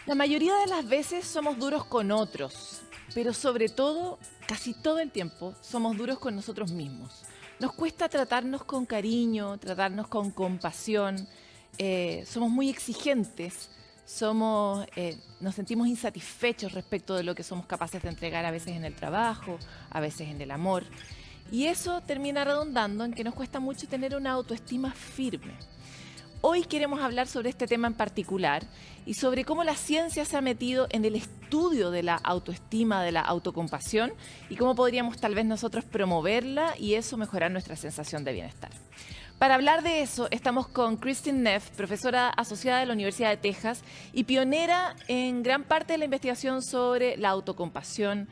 La mayoría de las veces somos duros con otros, pero sobre todo, casi todo el tiempo, somos duros con nosotros mismos. Nos cuesta tratarnos con cariño, tratarnos con compasión, somos muy exigentes, nos sentimos insatisfechos respecto de lo que somos capaces de entregar a veces en el trabajo, a veces en el amor. Y eso termina redundando en que nos cuesta mucho tener una autoestima firme. Hoy queremos hablar sobre este tema en particular y sobre cómo la ciencia se ha metido en el estudio de la autoestima, de la autocompasión y cómo podríamos tal vez nosotros promoverla y eso mejorar nuestra sensación de bienestar. Para hablar de eso estamos con Kristin Neff, profesora asociada de la Universidad de Texas y pionera en gran parte de la investigación sobre la autocompasión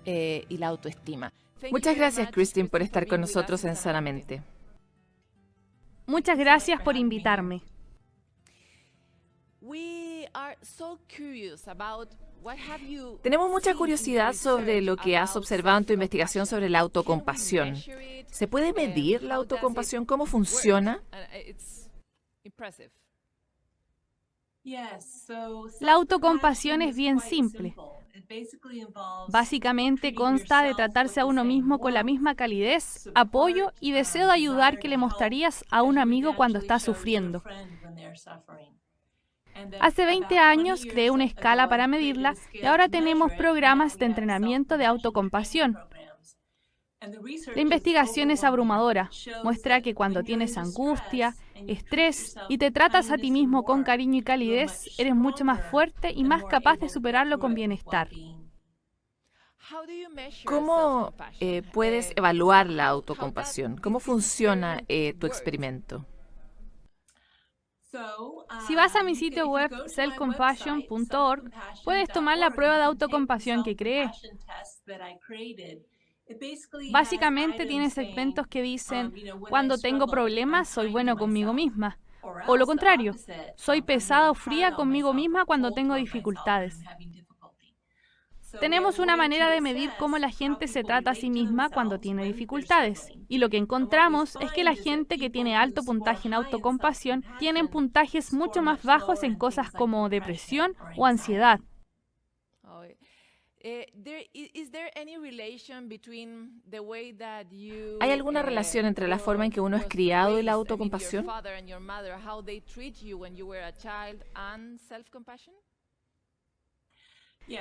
y la autoestima. Muchas gracias, Kristin, por estar con nosotros en Sanamente. Muchas gracias por invitarme. Tenemos mucha curiosidad sobre lo que has observado en tu investigación sobre la autocompasión. ¿Se puede medir la autocompasión? ¿Cómo funciona? La autocompasión es bien simple. Básicamente consta de tratarse a uno mismo con la misma calidez, apoyo y deseo de ayudar que le mostrarías a un amigo cuando está sufriendo. Hace 20 años creé una escala para medirla y ahora tenemos programas de entrenamiento de autocompasión. La investigación es abrumadora. Muestra que cuando tienes angustia, estrés y te tratas a ti mismo con cariño y calidez, eres mucho más fuerte y más capaz de superarlo con bienestar. ¿Cómo puedes evaluar la autocompasión? ¿Cómo funciona tu experimento? Si vas a mi sitio web selfcompassion.org, puedes tomar la prueba de autocompasión que creé. Básicamente tiene segmentos que dicen, cuando tengo problemas soy bueno conmigo misma. O lo contrario, soy pesada o fría conmigo misma cuando tengo dificultades. Tenemos una manera de medir cómo la gente se trata a sí misma cuando tiene dificultades. Y lo que encontramos es que la gente que tiene alto puntaje en autocompasión tienen puntajes mucho más bajos en cosas como depresión o ansiedad. ¿Hay alguna relación entre la forma en que uno es criado y la autocompasión?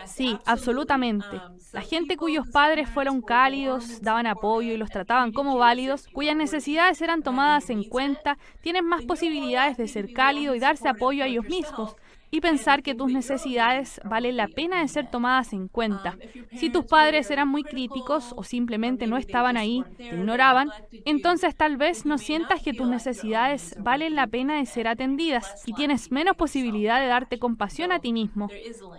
Sí, absolutamente. La gente cuyos padres fueron cálidos, daban apoyo y los trataban como válidos, cuyas necesidades eran tomadas en cuenta, tienen más posibilidades de ser cálido y darse apoyo a ellos mismos y pensar que tus necesidades valen la pena de ser tomadas en cuenta. Si tus padres eran muy críticos o simplemente no estaban ahí, te ignoraban, entonces tal vez no sientas que tus necesidades valen la pena de ser atendidas y tienes menos posibilidad de darte compasión a ti mismo.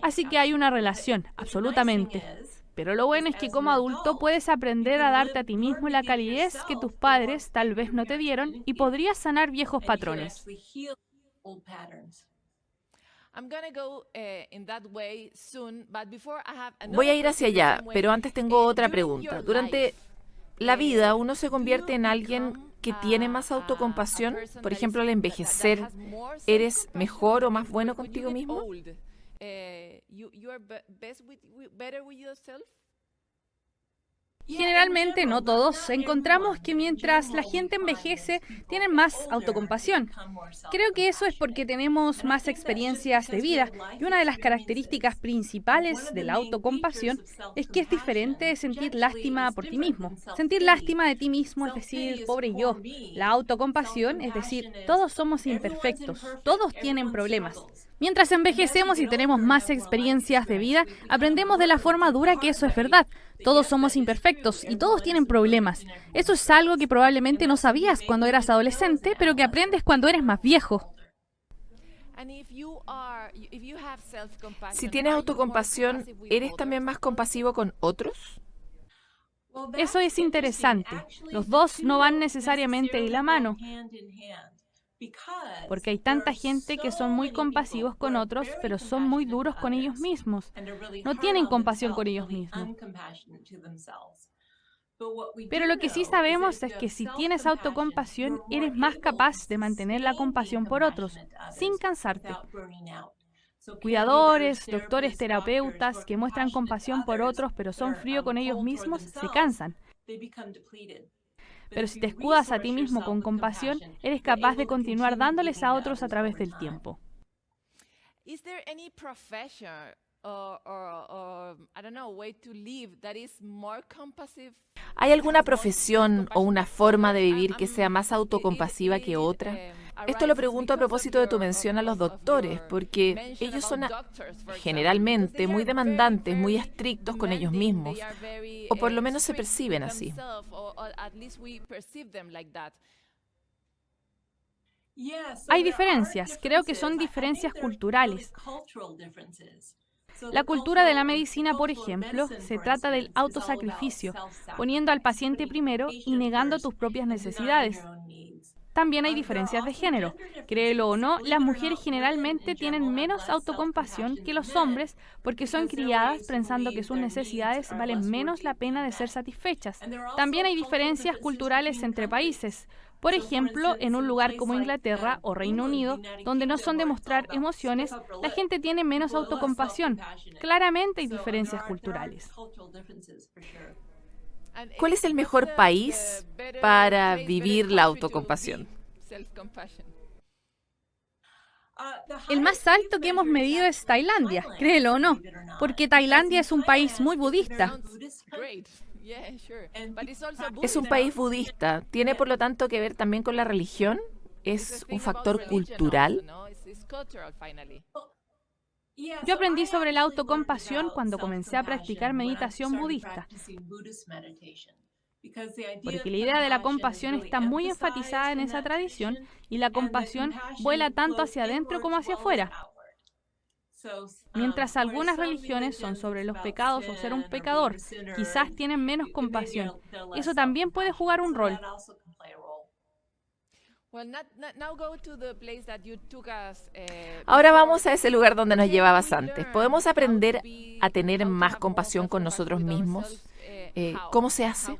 Así que hay una relación, absolutamente. Pero lo bueno es que como adulto puedes aprender a darte a ti mismo la calidez que tus padres tal vez no te dieron y podrías sanar viejos patrones. Voy a ir hacia allá, pero antes tengo otra pregunta. Durante la vida, ¿uno se convierte en alguien que tiene más autocompasión? Por ejemplo, al envejecer, ¿eres mejor o más bueno contigo mismo? Generalmente, no todos, encontramos que mientras la gente envejece, tienen más autocompasión. Creo que eso es porque tenemos más experiencias de vida y una de las características principales de la autocompasión es que es diferente de sentir lástima por ti mismo. Sentir lástima de ti mismo es decir, pobre yo. La autocompasión es decir, todos somos imperfectos, todos tienen problemas. Mientras envejecemos y tenemos más experiencias de vida, aprendemos de la forma dura que eso es verdad. Todos somos imperfectos y todos tienen problemas. Eso es algo que probablemente no sabías cuando eras adolescente, pero que aprendes cuando eres más viejo. Si tienes autocompasión, ¿eres también más compasivo con otros? Eso es interesante. Los dos no van necesariamente de la mano. Porque hay tanta gente que son muy compasivos con otros, pero son muy duros con ellos mismos. No tienen compasión con ellos mismos. Pero lo que sí sabemos es que si tienes autocompasión, eres más capaz de mantener la compasión por otros, sin cansarte. Cuidadores, doctores, terapeutas que muestran compasión por otros pero son fríos con ellos mismos, se cansan. Pero si te escudas a ti mismo con compasión, eres capaz de continuar dándoles a otros a través del tiempo. Is there any profession or I don't know, way to live that is more compasive? ¿Hay alguna profesión o una forma de vivir que sea más autocompasiva que otra? Esto lo pregunto a propósito de tu mención a los doctores, porque ellos son generalmente muy demandantes, muy estrictos con ellos mismos, o por lo menos se perciben así. Hay diferencias, creo que son diferencias culturales. La cultura de la medicina, por ejemplo, se trata del autosacrificio, poniendo al paciente primero y negando tus propias necesidades. También hay diferencias de género. Créelo o no, las mujeres generalmente tienen menos autocompasión que los hombres porque son criadas pensando que sus necesidades valen menos la pena de ser satisfechas. También hay diferencias culturales entre países. Por ejemplo, en un lugar como Inglaterra o Reino Unido, donde no son de mostrar emociones, la gente tiene menos autocompasión. Claramente hay diferencias culturales. ¿Cuál es el mejor país para vivir la autocompasión? El más alto que hemos medido es Tailandia, créelo o no, porque Tailandia es un país muy budista. Es un país budista. ¿Tiene por lo tanto que ver también con la religión? ¿Es un factor cultural? Yo aprendí sobre la autocompasión cuando comencé a practicar meditación budista, porque la idea de la compasión está muy enfatizada en esa tradición y la compasión vuela tanto hacia adentro como hacia afuera. Mientras algunas religiones son sobre los pecados o ser un pecador, quizás tienen menos compasión. Eso también puede jugar un rol. Ahora vamos a ese lugar donde nos llevabas antes. ¿Podemos aprender a tener más compasión con nosotros mismos? ¿Cómo se hace?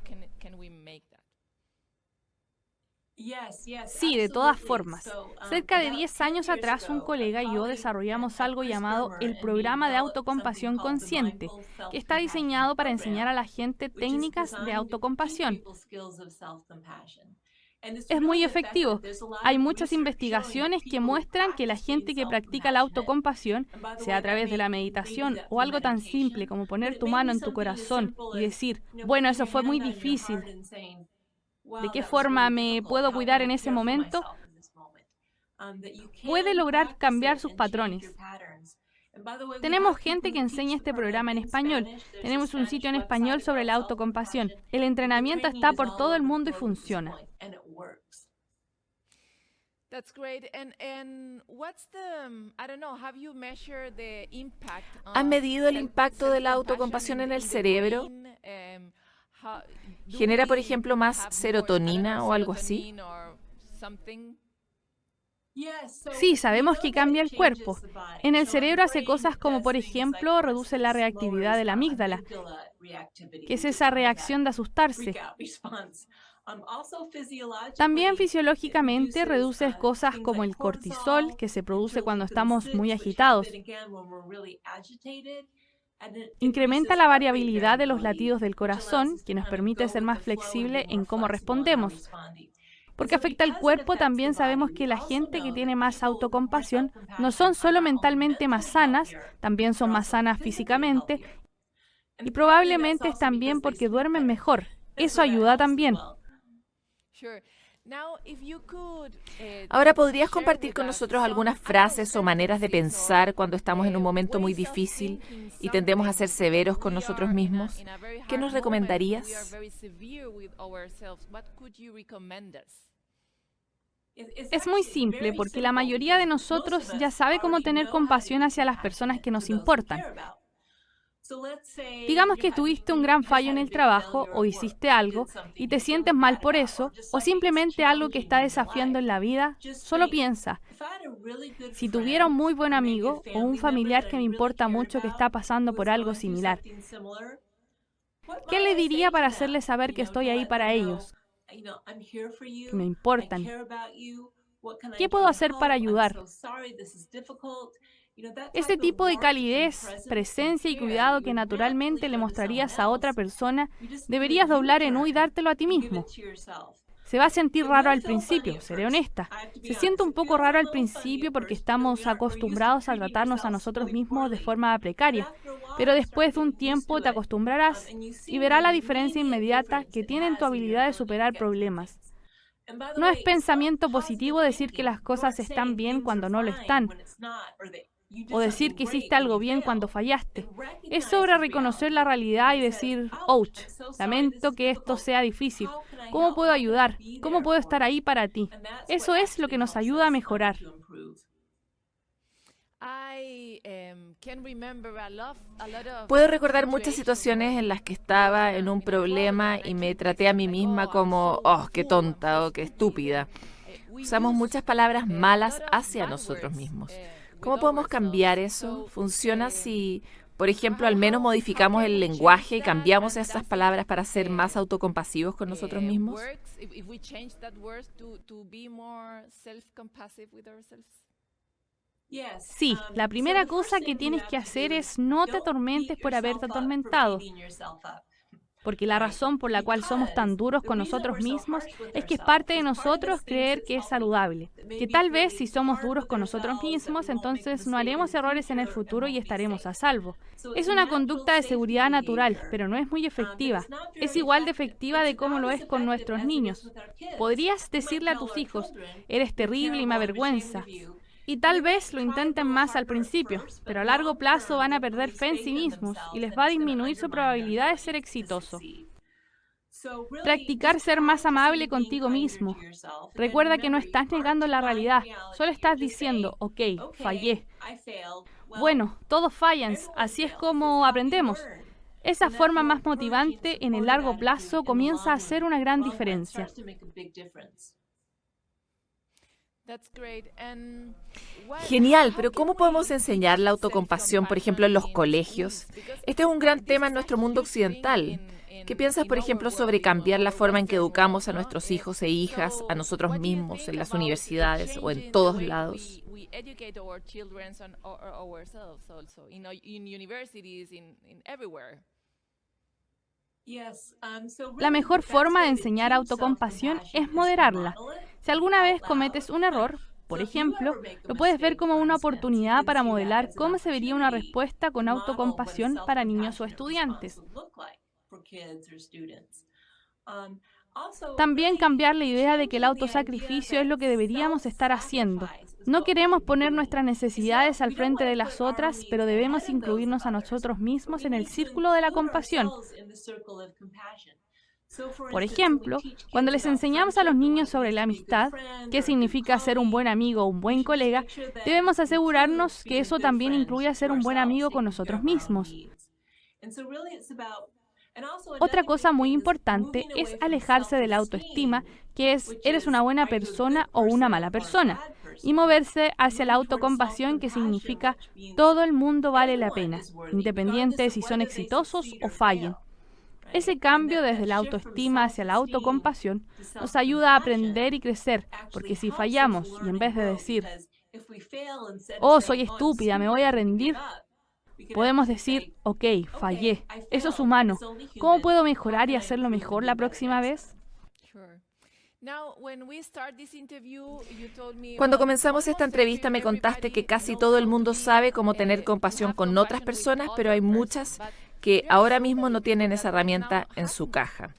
Sí, de todas formas. Cerca de 10 años atrás, un colega y yo desarrollamos algo llamado el Programa de Autocompasión Consciente, que está diseñado para enseñar a la gente técnicas de autocompasión. Es muy efectivo. Hay muchas investigaciones que muestran que la gente que practica la autocompasión, sea a través de la meditación o algo tan simple como poner tu mano en tu corazón y decir, bueno, eso fue muy difícil, ¿de qué forma me puedo cuidar en ese momento? Puede lograr cambiar sus patrones. Tenemos gente que enseña este programa en español. Tenemos un sitio en español sobre la autocompasión. El entrenamiento está por todo el mundo y funciona. ¿Han medido el impacto de la autocompasión en el cerebro? ¿Genera, por ejemplo, más serotonina o algo así? Sí, sabemos que cambia el cuerpo. En el cerebro hace cosas como, por ejemplo, reduce la reactividad de la amígdala, que es esa reacción de asustarse. También fisiológicamente reduce cosas como el cortisol, que se produce cuando estamos muy agitados. Incrementa la variabilidad de los latidos del corazón, que nos permite ser más flexible en cómo respondemos. Porque afecta al cuerpo, también sabemos que la gente que tiene más autocompasión no son solo mentalmente más sanas, también son más sanas físicamente y probablemente es también porque duermen mejor. Eso ayuda también. Ahora, ¿podrías compartir con nosotros algunas frases o maneras de pensar cuando estamos en un momento muy difícil y tendemos a ser severos con nosotros mismos? ¿Qué nos recomendarías? Es muy simple porque la mayoría de nosotros ya sabe cómo tener compasión hacia las personas que nos importan. Digamos que tuviste un gran fallo en el trabajo o hiciste algo y te sientes mal por eso o simplemente algo que está desafiando en la vida, solo piensa, si tuviera un muy buen amigo o un familiar que me importa mucho que está pasando por algo similar, ¿qué le diría para hacerle saber que estoy ahí para ellos? Que me importan. ¿Qué puedo hacer para ayudar? Ese tipo de calidez, presencia y cuidado que naturalmente le mostrarías a otra persona, deberías doblar en U y dártelo a ti mismo. Se va a sentir raro al principio, seré honesta. Se siente un poco raro al principio porque estamos acostumbrados a tratarnos a nosotros mismos de forma precaria, pero después de un tiempo te acostumbrarás y verás la diferencia inmediata que tiene en tu habilidad de superar problemas. No es pensamiento positivo decir que las cosas están bien cuando no lo están, o decir que hiciste algo bien cuando fallaste. Es sobre reconocer la realidad y decir, ouch, lamento que esto sea difícil. ¿Cómo puedo ayudar? ¿Cómo puedo estar ahí para ti? Eso es lo que nos ayuda a mejorar. Puedo recordar muchas situaciones en las que estaba en un problema y me traté a mí misma como, oh, qué tonta o qué estúpida. Usamos muchas palabras malas hacia nosotros mismos. ¿Cómo podemos cambiar eso? ¿Funciona si, por ejemplo, al menos modificamos el lenguaje y cambiamos esas palabras para ser más autocompasivos con nosotros mismos? Sí, la primera cosa que tienes que hacer es no te atormentes por haberte atormentado. Porque la razón por la cual somos tan duros con nosotros mismos es que es parte de nosotros creer que es saludable. Que tal vez si somos duros con nosotros mismos, entonces no haremos errores en el futuro y estaremos a salvo. Es una conducta de seguridad natural, pero no es muy efectiva. Es igual de efectiva de cómo lo es con nuestros niños. Podrías decirle a tus hijos, eres terrible y me avergüenza. Y tal vez lo intenten más al principio, pero a largo plazo van a perder fe en sí mismos y les va a disminuir su probabilidad de ser exitoso. Practicar ser más amable contigo mismo. Recuerda que no estás negando la realidad, solo estás diciendo, ok, fallé. Bueno, todos fallan, así es como aprendemos. Esa forma más motivante en el largo plazo comienza a hacer una gran diferencia. Genial, pero ¿cómo podemos enseñar la autocompasión, por ejemplo, en los colegios? Este es un gran tema en nuestro mundo occidental. ¿Qué piensas, por ejemplo, sobre cambiar la forma en que educamos a nuestros hijos e hijas, a nosotros mismos, en las universidades o en todos lados? La mejor forma de enseñar autocompasión es moderarla. Si alguna vez cometes un error, por ejemplo, lo puedes ver como una oportunidad para modelar cómo se vería una respuesta con autocompasión para niños o estudiantes. También cambiar la idea de que el autosacrificio es lo que deberíamos estar haciendo. No queremos poner nuestras necesidades al frente de las otras, pero debemos incluirnos a nosotros mismos en el círculo de la compasión. Por ejemplo, cuando les enseñamos a los niños sobre la amistad, qué significa ser un buen amigo o un buen colega, debemos asegurarnos que eso también incluya ser un buen amigo con nosotros mismos. Otra cosa muy importante es alejarse de la autoestima, que es eres una buena persona o una mala persona, y moverse hacia la autocompasión, que significa todo el mundo vale la pena, independiente de si son exitosos o fallen. Ese cambio desde la autoestima hacia la autocompasión nos ayuda a aprender y crecer, porque si fallamos y en vez de decir, oh, soy estúpida, me voy a rendir, podemos decir, ok, fallé, eso es humano, ¿cómo puedo mejorar y hacerlo mejor la próxima vez? Cuando comenzamos esta entrevista me contaste que casi todo el mundo sabe cómo tener compasión con otras personas, pero hay muchas que ahora mismo no tienen esa herramienta en su caja.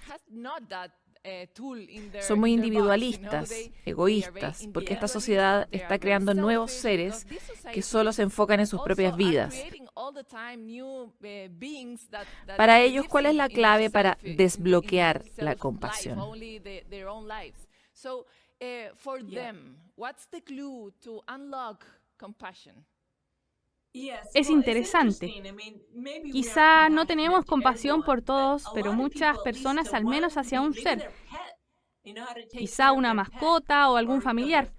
Son muy individualistas, egoístas, porque esta sociedad está creando nuevos seres que solo se enfocan en sus propias vidas. Para ellos, ¿cuál es la clave para desbloquear la compasión? Es interesante. Quizá no tenemos compasión por todos, pero muchas personas al menos hacia un ser. Quizá una mascota o algún familiar.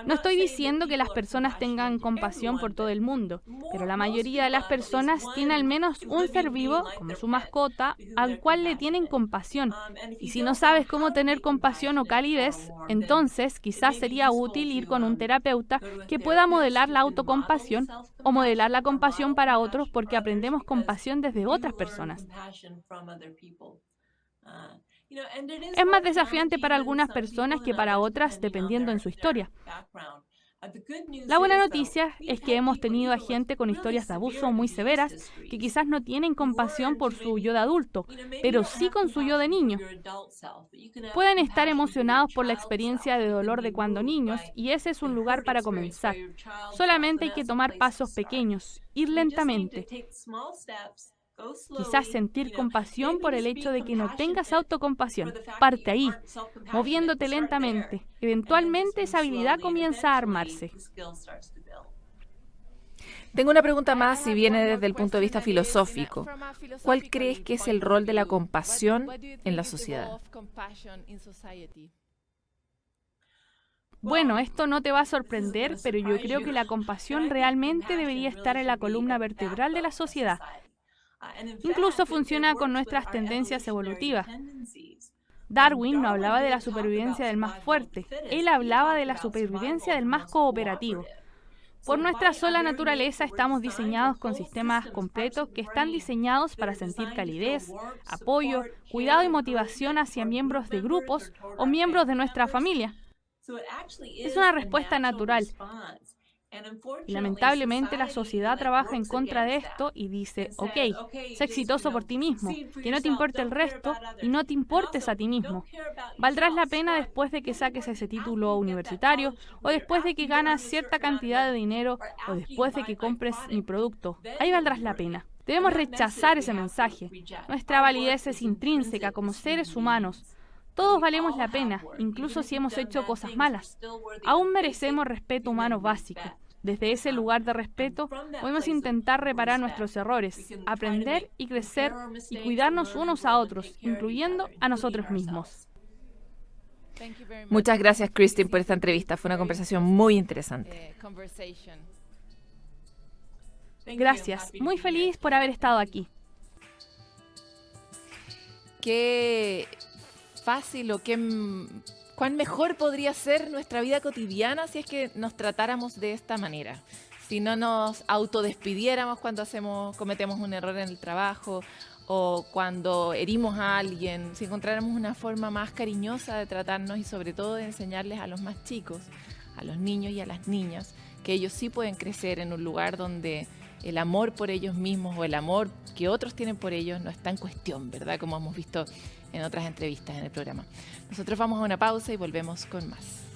No estoy diciendo que las personas tengan compasión por todo el mundo, pero la mayoría de las personas tiene al menos un ser vivo, como su mascota, al cual le tienen compasión. Y si no sabes cómo tener compasión o calidez, entonces quizás sería útil ir con un terapeuta que pueda modelar la autocompasión o modelar la compasión para otros, porque aprendemos compasión desde otras personas. Es más desafiante para algunas personas que para otras, dependiendo en su historia. La buena noticia es que hemos tenido a gente con historias de abuso muy severas que quizás no tienen compasión por su yo de adulto, pero sí con su yo de niño. Pueden estar emocionados por la experiencia de dolor de cuando niños, y ese es un lugar para comenzar. Solamente hay que tomar pasos pequeños, ir lentamente. Quizás sentir compasión por el hecho de que no tengas autocompasión. Parte ahí, moviéndote lentamente. Eventualmente esa habilidad comienza a armarse. Tengo una pregunta más y viene desde el punto de vista filosófico. ¿Cuál crees que es el rol de la compasión en la sociedad? Bueno, esto no te va a sorprender, pero yo creo que la compasión realmente debería estar en la columna vertebral de la sociedad. Incluso funciona con nuestras tendencias evolutivas. Darwin no hablaba de la supervivencia del más fuerte, él hablaba de la supervivencia del más cooperativo. Por nuestra sola naturaleza estamos diseñados con sistemas completos que están diseñados para sentir calidez, apoyo, cuidado y motivación hacia miembros de grupos o miembros de nuestra familia. Es una respuesta natural. Y lamentablemente la sociedad trabaja en contra de esto y dice, ok, sé exitoso por ti mismo, que no te importe el resto y no te importes a ti mismo. Valdrás la pena después de que saques ese título universitario, o después de que ganas cierta cantidad de dinero, o después de que compres mi producto. Ahí valdrás la pena. Debemos rechazar ese mensaje. Nuestra validez es intrínseca como seres humanos. Todos valemos la pena, incluso si hemos hecho cosas malas. Aún merecemos respeto humano básico. Desde ese lugar de respeto, podemos intentar reparar nuestros errores, aprender y crecer y cuidarnos unos a otros, incluyendo a nosotros mismos. Muchas gracias, Christine, por esta entrevista. Fue una conversación muy interesante. Gracias. Muy feliz por haber estado aquí. Qué fácil o cuán mejor podría ser nuestra vida cotidiana si es que nos tratáramos de esta manera. Si no nos autodespidiéramos cuando cometemos un error en el trabajo o cuando herimos a alguien, si encontráramos una forma más cariñosa de tratarnos y sobre todo de enseñarles a los más chicos, a los niños y a las niñas, que ellos sí pueden crecer en un lugar donde el amor por ellos mismos o el amor que otros tienen por ellos no está en cuestión, ¿verdad? Como hemos visto en otras entrevistas en el programa. Nosotros vamos a una pausa y volvemos con más.